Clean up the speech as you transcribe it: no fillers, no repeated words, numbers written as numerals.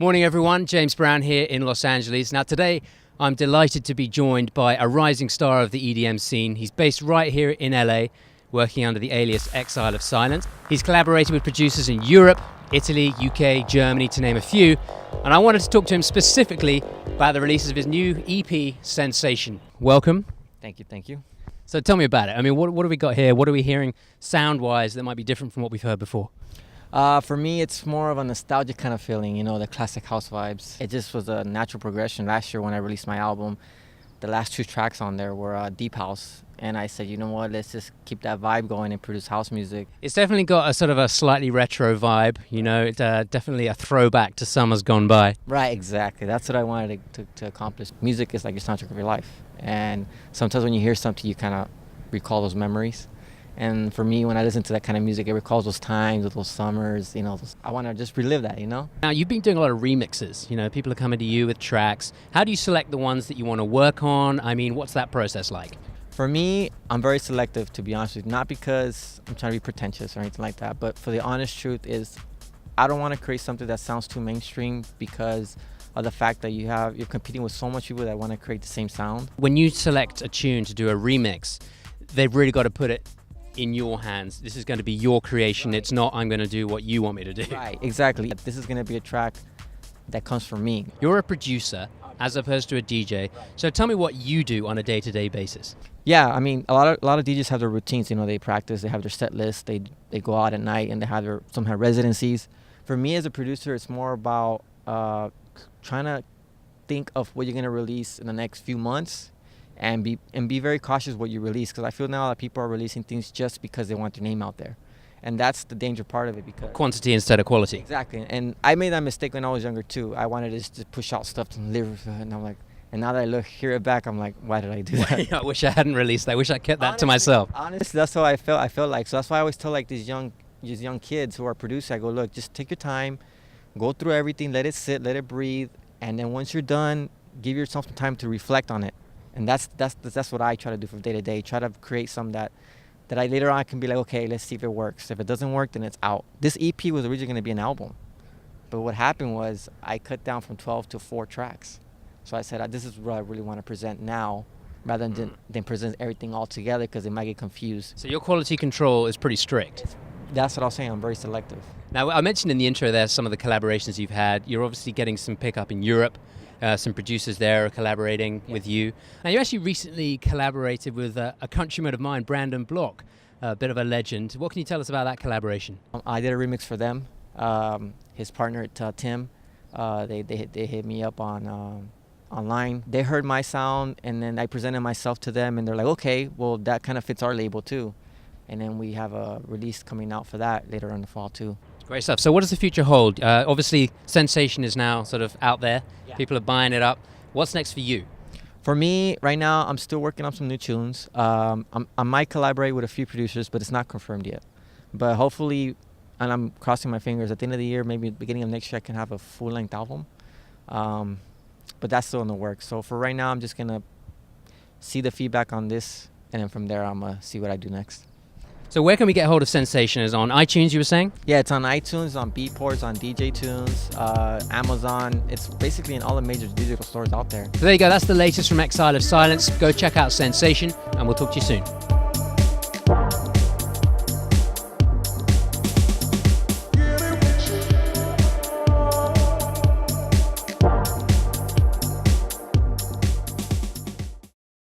Morning everyone, James Brown here in Los Angeles. Now today I'm delighted to be joined by a rising star of the EDM scene. He's based right here in LA, working under the alias Exile of Silence. He's collaborated with producers in Europe, Italy, UK, Germany, to name a few. And I wanted to talk to him specifically about the releases of his new EP, Sensation. Welcome. Thank you. So tell me about it. I mean, what have we got here? What are we hearing sound-wise that might be different from what we've heard before? For me, it's more of a nostalgic kind of feeling, you know, the classic house vibes. It just was a natural progression. Last year when I released my album, the last two tracks on there were deep house. And I said, you know what, let's just keep that vibe going and produce house music. It's definitely got a sort of a slightly retro vibe, you know, it's definitely a throwback to summers gone by. Right, exactly. That's what I wanted to accomplish. Music is like your soundtrack of your life. And sometimes when you hear something, you kind of recall those memories. And for me, when I listen to that kind of music, it recalls those times, those summers, you know, I want to just relive that, you know? Now, you've been doing a lot of remixes, you know, people are coming to you with tracks. How do you select the ones that you want to work on? I mean, what's that process like? For me, I'm very selective, to be honest with you. Not because I'm trying to be pretentious or anything like that, but for the honest truth is I don't want to create something that sounds too mainstream because of the fact that you're competing with so much people that want to create the same sound. When you select a tune to do a remix, they've really got to put it in your hands. This is going to be your creation. It's not, I'm going to do what you want me to do. Right, exactly. This is going to be a track that comes from me. You're a producer as opposed to a DJ. So tell me what you do on a day-to-day basis. Yeah, I mean, a lot of DJs have their routines. You know, they practice, they have their set list, they go out at night, and they have some have residencies. For me as a producer, it's more about trying to think of what you're going to release in the next few months. And be very cautious what you release, because I feel now that people are releasing things just because they want their name out there, and that's the danger part of it. Because quantity instead of quality. Exactly, and I made that mistake when I was younger too. I wanted to just push out stuff to live, and I'm like, and now that I hear it back, I'm like, why did I do that? I wish I hadn't released that. I wish I kept that to myself. Honestly, that's how I felt like. So that's why I always tell like these young kids who are producing, I go, look, just take your time, go through everything, let it sit, let it breathe, and then once you're done, give yourself some time to reflect on it. And that's what I try to do from day to day. Try to create some that I later on can be like, okay, let's see if it works. If it doesn't work, then it's out. This EP was originally going to be an album, but what happened was I cut down from 12 to 4 tracks. So I said, this is what I really want to present now, rather than present everything all together, because they might get confused. So your quality control is pretty strict. That's what I was saying. I'm very selective. Now, I mentioned in the intro there some of the collaborations you've had. You're obviously getting some pickup in Europe. Some producers there are collaborating with you. Now, you actually recently collaborated with a countryman of mine, Brandon Block, a bit of a legend. What can you tell us about that collaboration? I did a remix for them. His partner, Tim, they hit me up on online. They heard my sound, and then I presented myself to them, and they're like, okay, well, that kind of fits our label too. And then we have a release coming out for that later in the fall too. Great stuff. So what does the future hold? Obviously, Sensation is now sort of out there. Yeah. People are buying it up. What's next for you? For me, right now, I'm still working on some new tunes. I might collaborate with a few producers, but it's not confirmed yet. But hopefully, and I'm crossing my fingers, at the end of the year, maybe beginning of next year, I can have a full-length album. But that's still in the works. So for right now, I'm just going to see the feedback on this, and then from there, I'm going to see what I do next. So where can we get hold of Sensation? Is it on iTunes, you were saying? Yeah, it's on iTunes, on Beatport, on DJ Tunes, Amazon. It's basically in all the major digital stores out there. So there you go. That's the latest from Exile of Silence. Go check out Sensation, and we'll talk to you soon.